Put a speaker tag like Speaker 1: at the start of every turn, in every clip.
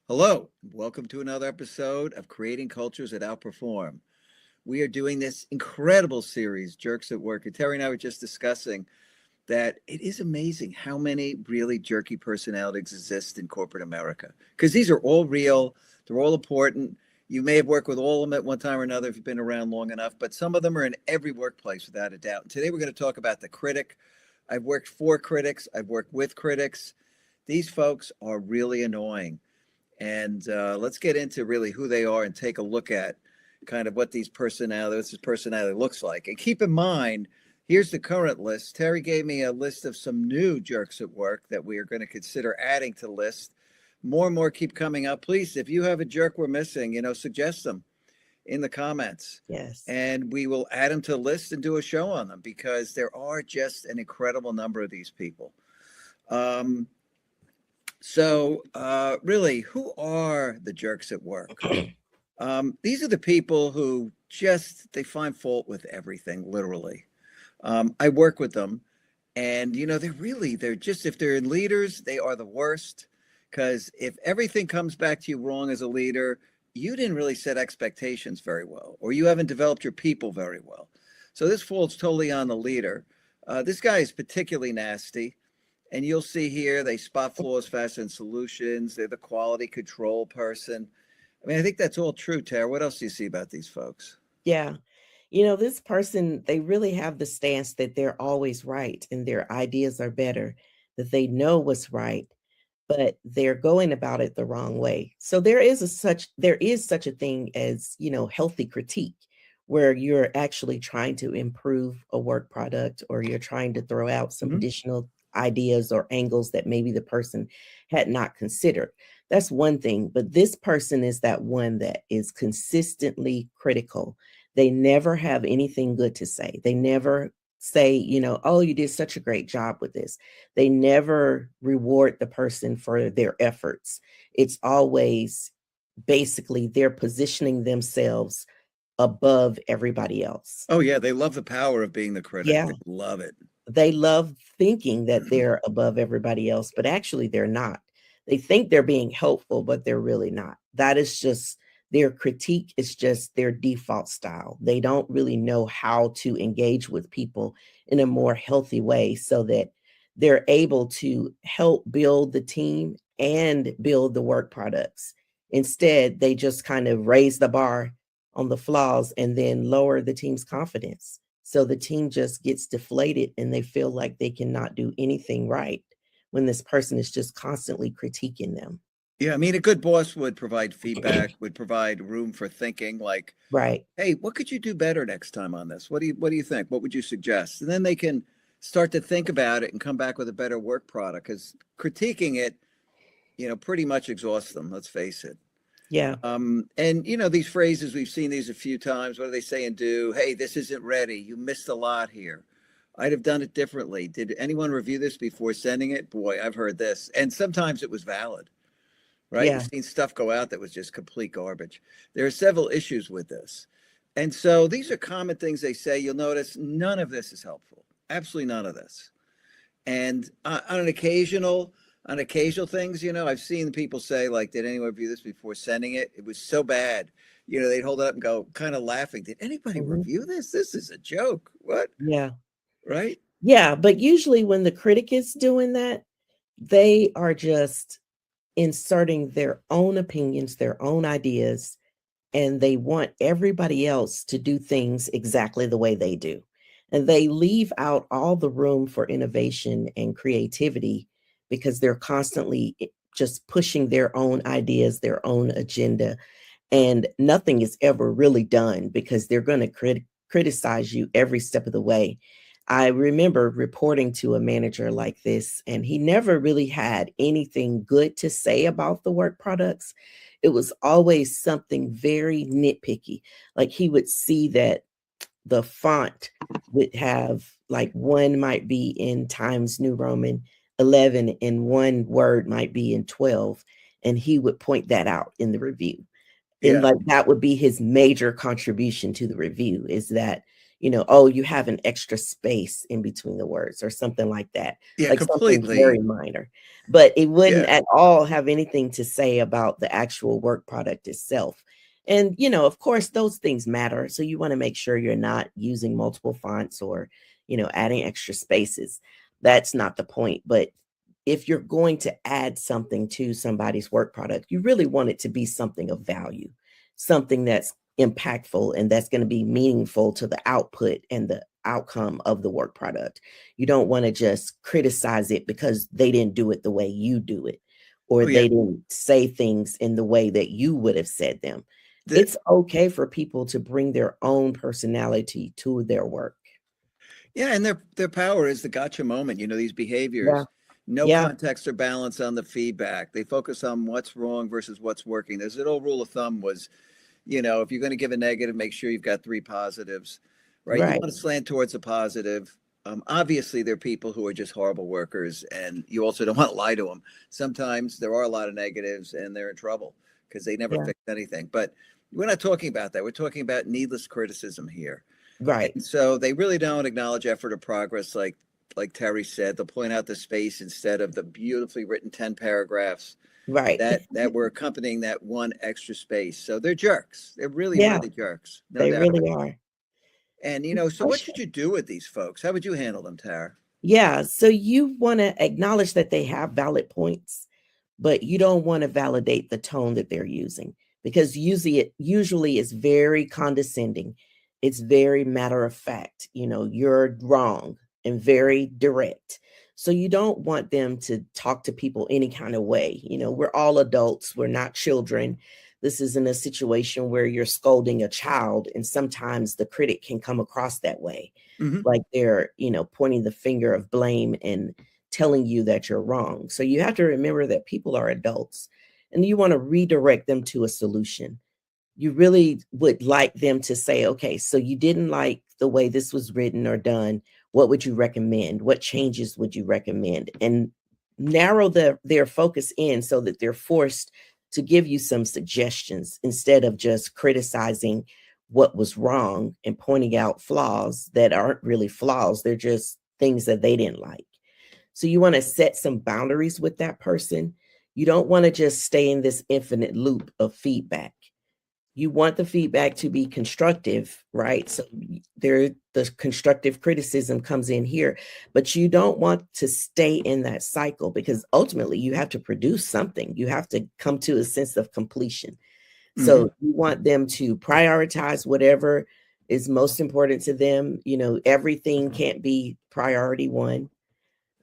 Speaker 1: Hello, welcome to another episode of Creating Cultures That Outperform. We are doing this incredible series, Jerks at Work. And Terry and I were just discussing that it is amazing how many really jerky personalities exist in corporate America. Because these are all real, they're all important. You may have worked with all of them at one time or another if you've been around long enough, but some of them are in every workplace without a doubt. And today we're going to talk about the critic. I've worked for critics, I've worked with critics. These folks are really annoying. And let's get into really who they are and take a look at kind of what this personality looks like. And keep in mind, here's the current list. Terry gave me a list of some new jerks at work that we are going to consider adding to the list. More and more keep coming up. Please, if you have a jerk we're missing, suggest them in the comments.
Speaker 2: Yes.
Speaker 1: And we will add them to the list and do a show on them because there are just an incredible number of these people. So really, who are the jerks at work? These are the people who they find fault with everything, literally. I work with them and, if they're leaders, they are the worst because if everything comes back to you wrong as a leader, you didn't really set expectations very well, or you haven't developed your people very well. So this falls totally on the leader. This guy is particularly nasty. And you'll see here, they spot flaws faster than solutions. They're the quality control person. I mean, I think that's all true, Tara. What else do you see about these folks?
Speaker 2: Yeah. This person, they really have the stance that they're always right and their ideas are better, that they know what's right, but they're going about it the wrong way. So there is such a thing as, healthy critique, where you're actually trying to improve a work product or you're trying to throw out some additional ideas or angles that maybe the person had not considered. That's one thing. But this person is that one that is consistently critical. They never have anything good to say. They never say, oh, you did such a great job with this. They never reward the person for their efforts. It's always basically they're positioning themselves above everybody else.
Speaker 1: Oh, yeah. They love the power of being the critic.
Speaker 2: Yeah.
Speaker 1: They love it.
Speaker 2: They love thinking that they're above everybody else, but actually they're not. They think they're being helpful, but they're really not. That is just their critique is just their default style. They don't really know how to engage with people in a more healthy way so that they're able to help build the team and build the work products. Instead, they just kind of raise the bar on the flaws and then lower the team's confidence. So the team just gets deflated and they feel like they cannot do anything right when this person is just constantly critiquing them.
Speaker 1: Yeah, I mean, a good boss would provide feedback, would provide room for thinking like,
Speaker 2: Right.
Speaker 1: hey, what could you do better next time on this? What do you think? What would you suggest? And then they can start to think about it and come back with a better work product because critiquing it, pretty much exhausts them. Let's face it.
Speaker 2: Yeah.
Speaker 1: And these phrases, we've seen these a few times. What do they say and do? Hey, this isn't ready. You missed a lot here. I'd have done it differently. Did anyone review this before sending it? Boy, I've heard this. And sometimes it was valid, right?
Speaker 2: Yeah.
Speaker 1: We've seen stuff go out that was just complete garbage. There are several issues with this. And so these are common things they say. You'll notice none of this is helpful. Absolutely none of this. And on occasional things, I've seen people say, like, did anyone review this before sending it? It was so bad. They'd hold it up and go kind of laughing. Did anybody review this? This is a joke. What?
Speaker 2: Yeah.
Speaker 1: Right?
Speaker 2: Yeah. But usually when the critic is doing that, they are just inserting their own opinions, their own ideas, and they want everybody else to do things exactly the way they do. And they leave out all the room for innovation and creativity because they're constantly just pushing their own ideas, their own agenda, and nothing is ever really done because they're going to criticize you every step of the way. I remember reporting to a manager like this, and he never really had anything good to say about the work products. It was always something very nitpicky. Like he would see that the font would have like one might be in Times New Roman 11 and one word might be in 12. And he would point that out in the review. And
Speaker 1: Yeah.
Speaker 2: like that would be his major contribution to the review is that, oh, you have an extra space in between the words or something like that,
Speaker 1: Yeah,
Speaker 2: like something very
Speaker 1: completely.
Speaker 2: minor. But it wouldn't
Speaker 1: Yeah.
Speaker 2: at all have anything to say about the actual work product itself. And, of course, those things matter. So you want to make sure you're not using multiple fonts or, adding extra spaces. That's not the point. But if you're going to add something to somebody's work product, you really want it to be something of value, something that's impactful and that's going to be meaningful to the output and the outcome of the work product. You don't want to just criticize it because they didn't do it the way you do it, or
Speaker 1: Oh yeah.
Speaker 2: they didn't say things in the way that you would have said them.
Speaker 1: The,
Speaker 2: It's okay for people to bring their own personality to their work.
Speaker 1: yeah, and their power is the gotcha moment. These
Speaker 2: Yeah.
Speaker 1: behaviors, no
Speaker 2: Yeah.
Speaker 1: context or balance on the feedback. They focus on what's wrong versus what's working. There's an old rule of thumb was, if you're going to give a negative, make sure you've got three positives, right? You
Speaker 2: Right.
Speaker 1: want to slant towards a positive. Obviously, there are people who are just horrible workers, and you also don't want to lie to them. Sometimes there are a lot of negatives, and they're in trouble because they never
Speaker 2: Yeah.
Speaker 1: fix anything. But we're not talking about that. We're talking about needless criticism here.
Speaker 2: Right.
Speaker 1: And so they really don't acknowledge effort or progress, like Terry said. They'll point out the space instead of the beautifully written 10 paragraphs
Speaker 2: Right.
Speaker 1: that were accompanying that one extra space. So they're jerks. They're really,
Speaker 2: Yeah,
Speaker 1: really jerks. No
Speaker 2: they
Speaker 1: doubt about
Speaker 2: really
Speaker 1: it.
Speaker 2: are.
Speaker 1: And so what should
Speaker 2: Question.
Speaker 1: you do with these folks? How would you handle them, Tara?
Speaker 2: Yeah, so you want to acknowledge that they have valid points, but you don't want to validate the tone that they're using, because usually it's very condescending. It's very matter of fact, you're wrong, and very direct. So you don't want them to talk to people any kind of way. We're all adults, we're not children. This isn't a situation where you're scolding a child, and sometimes the critic can come across that way,
Speaker 1: Hmm.
Speaker 2: like they're, pointing the finger of blame and telling you that you're wrong. So you have to remember that people are adults, and you want to redirect them to a solution. You really would like them to say, okay, so you didn't like the way this was written or done. What would you recommend? What changes would you recommend? And narrow their focus in so that they're forced to give you some suggestions instead of just criticizing what was wrong and pointing out flaws that aren't really flaws. They're just things that they didn't like. So you want to set some boundaries with that person. You don't want to just stay in this infinite loop of feedback. You want the feedback to be constructive, right? So the constructive criticism comes in here, but you don't want to stay in that cycle, because ultimately you have to produce something. You have to come to a sense of completion.
Speaker 1: Hmm.
Speaker 2: So you want them to prioritize whatever is most important to them. Everything can't be priority one.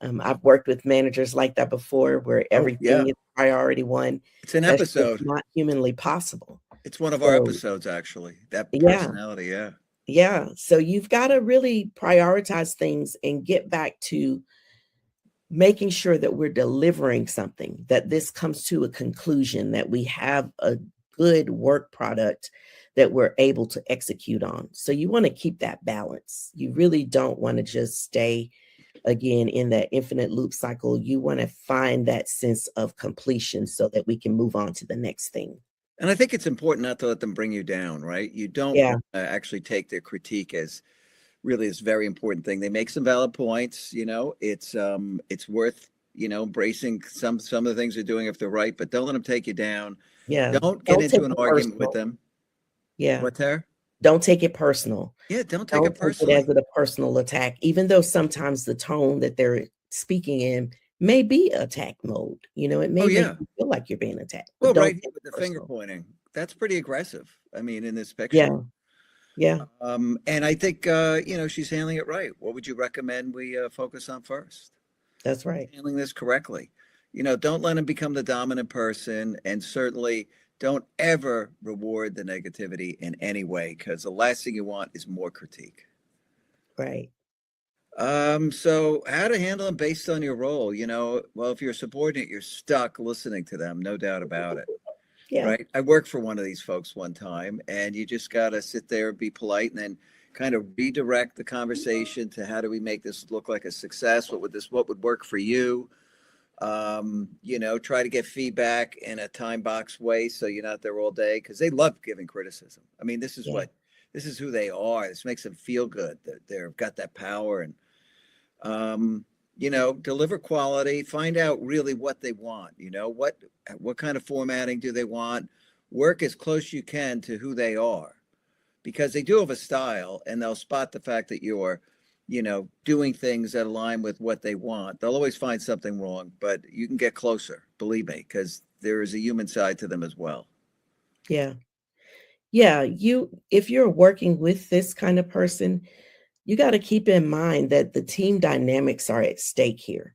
Speaker 2: I've worked with managers like that before, where
Speaker 1: Oh yeah,
Speaker 2: everything is priority one.
Speaker 1: it's an
Speaker 2: That's just
Speaker 1: episode.
Speaker 2: not humanly possible.
Speaker 1: It's one of our
Speaker 2: So
Speaker 1: episodes, actually. That
Speaker 2: yeah,
Speaker 1: personality, yeah.
Speaker 2: yeah. So you've got to really prioritize things and get back to making sure that we're delivering something, that this comes to a conclusion, that we have a good work product that we're able to execute on. So you want to keep that balance. You really don't want to just stay again in that infinite loop cycle. You want to find that sense of completion so that we can move on to the next thing.
Speaker 1: And I think it's important not to let them bring you down, right? You don't
Speaker 2: Yeah,
Speaker 1: want to actually take their critique as really this very important thing. They make some valid points, it's worth, embracing some of the things they're doing if they're right, but don't let them take you down.
Speaker 2: yeah.
Speaker 1: Don't get
Speaker 2: Don't take
Speaker 1: into an
Speaker 2: it
Speaker 1: argument with
Speaker 2: personal.
Speaker 1: them.
Speaker 2: Yeah.
Speaker 1: What there?
Speaker 2: Don't take it personal.
Speaker 1: Yeah, don't take
Speaker 2: Don't
Speaker 1: it
Speaker 2: take it as
Speaker 1: personally.
Speaker 2: a personal attack, even though sometimes the tone that they're speaking in may be attack mode. It
Speaker 1: Oh
Speaker 2: may make
Speaker 1: yeah.
Speaker 2: you feel like you're being attacked, but
Speaker 1: Well,
Speaker 2: don't
Speaker 1: right here
Speaker 2: take
Speaker 1: with
Speaker 2: it
Speaker 1: the finger
Speaker 2: personal.
Speaker 1: pointing. That's pretty aggressive. I mean, in this picture.
Speaker 2: Yeah, yeah,
Speaker 1: And I think she's handling it right. What would you recommend we focus on first?
Speaker 2: that's right.
Speaker 1: Handling this correctly. Don't let him become the dominant person, and certainly don't ever reward the negativity in any way, because the last thing you want is more critique.
Speaker 2: Right.
Speaker 1: So how to handle them based on your role? Well, if you're a subordinate, you're stuck listening to them, no doubt about it.
Speaker 2: Yeah,
Speaker 1: Right? I worked for one of these folks one time, and you just got to sit there and be polite, and then kind of redirect the conversation to how do we make this look like a success? What would work for you? Try to get feedback in a time box way so you're not there all day, because they love giving criticism. I mean, this is
Speaker 2: yeah,
Speaker 1: what This is who they are. This makes them feel good. That they've got that power, and um, deliver quality. Find out really what they want. What kind of formatting do they want? Work as close you can to who they are, because they do have a style, and they'll spot the fact that you're doing things that align with what they want. They'll always find something wrong, but you can get closer, believe me, because there is a human side to them as well.
Speaker 2: Yeah. Yeah, if you're working with this kind of person, you got to keep in mind that the team dynamics are at stake here.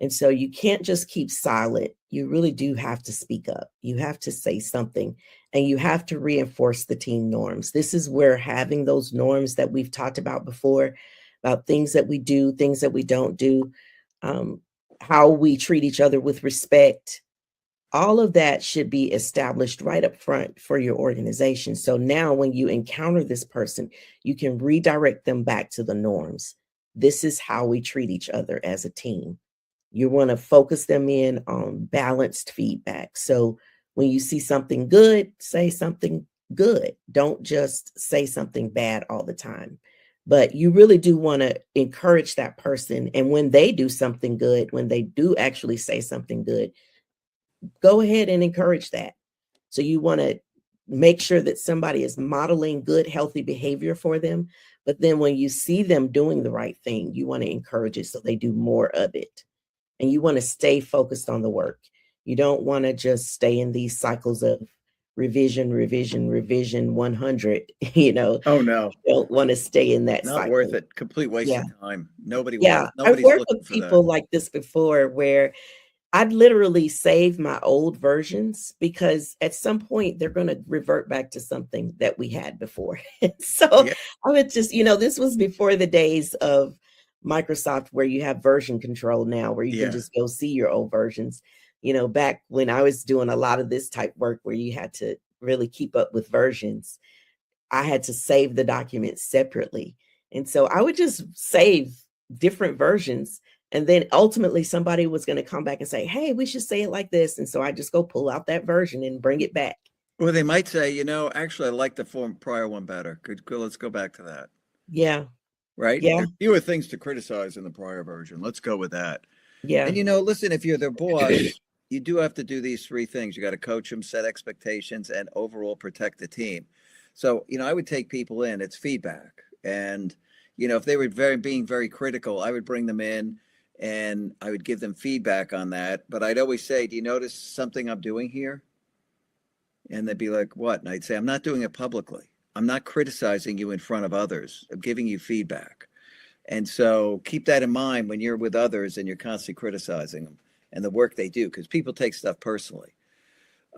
Speaker 2: And so you can't just keep silent. You really do have to speak up. You have to say something, and you have to reinforce the team norms. This is where having those norms that we've talked about before, about things that we do, things that we don't do, um, how we treat each other with respect, all of that should be established right up front for your organization. So now when you encounter this person, you can redirect them back to the norms. This is how we treat each other as a team. You want to focus them in on balanced feedback. So when you see something good, say something good. Don't just say something bad all the time. But you really do want to encourage that person. And when they do something good, when they do actually say something good, go ahead and encourage that. So you want to make sure that somebody is modeling good, healthy behavior for them. But then when you see them doing the right thing, you want to encourage it so they do more of it. And you want to stay focused on the work. You don't want to just stay in these cycles of revision, revision, revision 100.
Speaker 1: Oh no,
Speaker 2: You don't want to stay in that
Speaker 1: not worth
Speaker 2: cycle.
Speaker 1: it. Complete waste
Speaker 2: Yeah.
Speaker 1: of time. Nobody
Speaker 2: Yeah.
Speaker 1: wants.
Speaker 2: I've
Speaker 1: Nobody's
Speaker 2: worked
Speaker 1: looking
Speaker 2: with
Speaker 1: for that.
Speaker 2: people like this before where I'd literally save my old versions because at some point they're going to revert back to something that we had before. So
Speaker 1: Yeah,
Speaker 2: I would just, this was before the days of Microsoft where you have version control now, where you can
Speaker 1: yeah.
Speaker 2: just go see your old versions. Back when I was doing a lot of this type work where you had to really keep up with versions, I had to save the documents separately. And so I would just save different versions. And then ultimately somebody was going to come back and say, hey, we should say it like this. And so I just go pull out that version and bring it back.
Speaker 1: Or they might say, actually, I like the prior one better. Good. Let's go back to that.
Speaker 2: Yeah.
Speaker 1: Right?
Speaker 2: Yeah.
Speaker 1: There's fewer things to criticize in the prior version. Let's go with that.
Speaker 2: Yeah.
Speaker 1: And listen, if you're their boss, you do have to do these three things. You got to coach them, set expectations, and overall protect the team. So, I would take people in. It's feedback, and if they were being very critical, I would bring them in and I would give them feedback on that. But I'd always say, "Do you notice something I'm doing here?" And they'd be like, "What?" And I'd say, "I'm not doing it publicly. I'm not criticizing you in front of others. I'm giving you feedback." And so keep that in mind when you're with others and you're constantly criticizing them and the work they do, because people take stuff personally.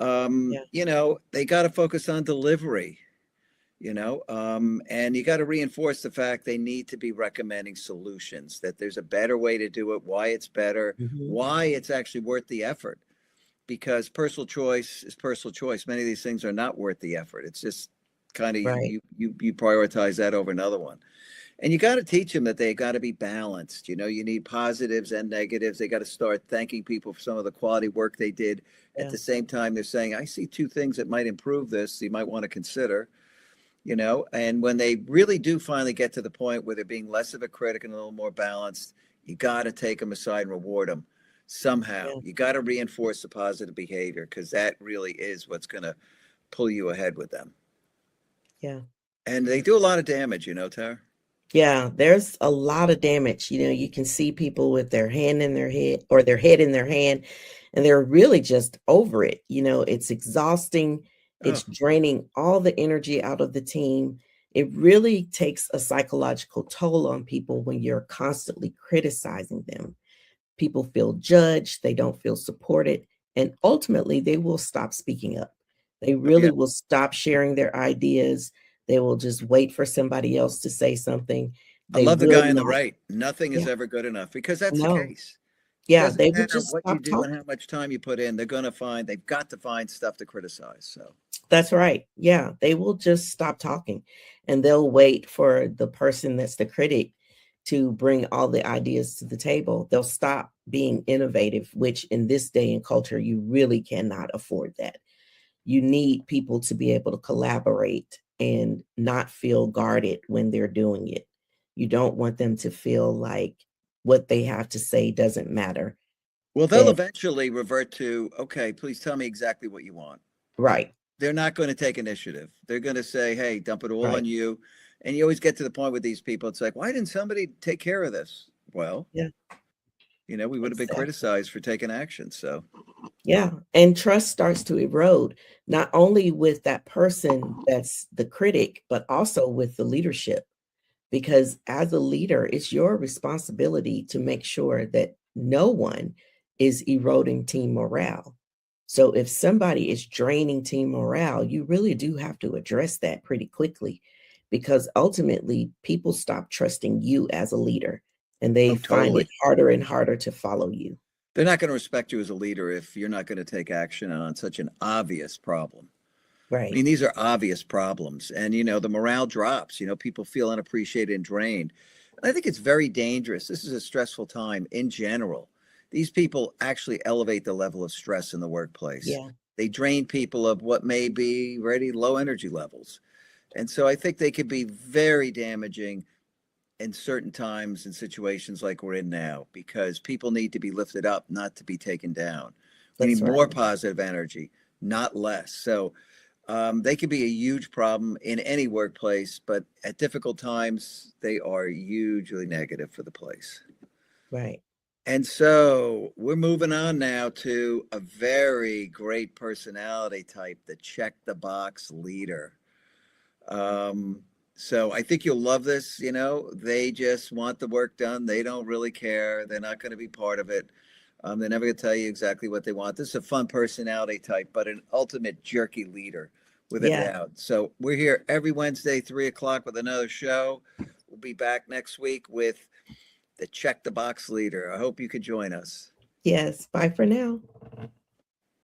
Speaker 2: Yeah.
Speaker 1: They got to focus on delivery, and you got to reinforce the fact they need to be recommending solutions, that there's a better way to do it, why it's better,
Speaker 2: Mhm.
Speaker 1: why it's actually worth the effort, because personal choice is personal choice. Many of these things are not worth the effort. It's just kind of
Speaker 2: Right.
Speaker 1: you prioritize that over another one. And you got to teach them that they got to be balanced. You need positives and negatives. They got to start thanking people for some of the quality work they did. At
Speaker 2: Yeah.
Speaker 1: the same time, they're saying, I see two things that might improve this. You might want to consider, and when they really do finally get to the point where they're being less of a critic and a little more balanced, you got to take them aside and reward them somehow.
Speaker 2: Yeah.
Speaker 1: You got to reinforce the positive behavior, because that really is what's going to pull you ahead with them.
Speaker 2: Yeah.
Speaker 1: And they do a lot of damage, Tara.
Speaker 2: Yeah, there's a lot of damage. You can see people with their hand in their head or their head in their hand, and they're really just over it. It's exhausting.
Speaker 1: Oh,
Speaker 2: It's draining all the energy out of the team. It really takes a psychological toll on people when you're constantly criticizing them. People feel judged, they don't feel supported, and ultimately they will stop speaking up. They
Speaker 1: yeah.
Speaker 2: really will stop sharing their ideas. They will just wait for somebody else to say something.
Speaker 1: I
Speaker 2: They
Speaker 1: love the
Speaker 2: will
Speaker 1: guy on the
Speaker 2: not.
Speaker 1: right. Nothing is
Speaker 2: Yeah,
Speaker 1: ever good enough, because that's the
Speaker 2: no.
Speaker 1: case. It
Speaker 2: Yeah,
Speaker 1: doesn't
Speaker 2: they will
Speaker 1: matter
Speaker 2: just
Speaker 1: what you
Speaker 2: stop
Speaker 1: do and
Speaker 2: talking.
Speaker 1: how much time you put in. They've got to find stuff to criticize. So,
Speaker 2: That's right. Yeah, they will just stop talking, and they'll wait for the person that's the critic to bring all the ideas to the table. They'll stop being innovative, which in this day and culture, you really cannot afford that. You need people to be able to collaborate and not feel guarded when they're doing it. You don't want them to feel like what they have to say doesn't matter.
Speaker 1: Well, they'll
Speaker 2: If
Speaker 1: eventually revert to, okay, please tell me exactly what you want.
Speaker 2: right,
Speaker 1: They're not going to take initiative. They're going to say, hey, dump it all on
Speaker 2: right.
Speaker 1: you. And you always get to the point with these people. It's like, why didn't somebody take care of this? Well,
Speaker 2: Yeah,
Speaker 1: we would have been
Speaker 2: exactly.
Speaker 1: criticized for taking action. So,
Speaker 2: Yeah, and trust starts to erode, not only with that person that's the critic, but also with the leadership. Because as a leader, it's your responsibility to make sure that no one is eroding team morale. So if somebody is draining team morale, you really do have to address that pretty quickly, because ultimately people stop trusting you as a leader and they
Speaker 1: oh,
Speaker 2: find it
Speaker 1: totally.
Speaker 2: harder and harder to follow you.
Speaker 1: They're not going to respect you as a leader if you're not going to take action on such an obvious problem. I
Speaker 2: Right.
Speaker 1: mean, these are obvious problems. And, the morale drops, people feel unappreciated and drained. And I think it's very dangerous. This is a stressful time in general. These people actually elevate the level of stress in the workplace.
Speaker 2: Yeah,
Speaker 1: They drain people of what may be already low energy levels. And so I think they could be very damaging in certain times and situations like we're in now, because people need to be lifted up, not to be taken down. We
Speaker 2: that's
Speaker 1: need
Speaker 2: right.
Speaker 1: more positive energy, not less. So they can be a huge problem in any workplace, but at difficult times, they are hugely negative for the place.
Speaker 2: Right.
Speaker 1: And so we're moving on now to a very great personality type, the check the box leader. Um, so I think you'll love this. They just want the work done. They don't really care. They're not going to be part of it. They're never going to tell you exactly what they want. This is a fun personality type, but an ultimate jerky leader with a
Speaker 2: Yeah.
Speaker 1: doubt. So we're here every Wednesday, 3 o'clock with another show. We'll be back next week with the check the box leader. I hope you could join us.
Speaker 2: Yes. Bye for now.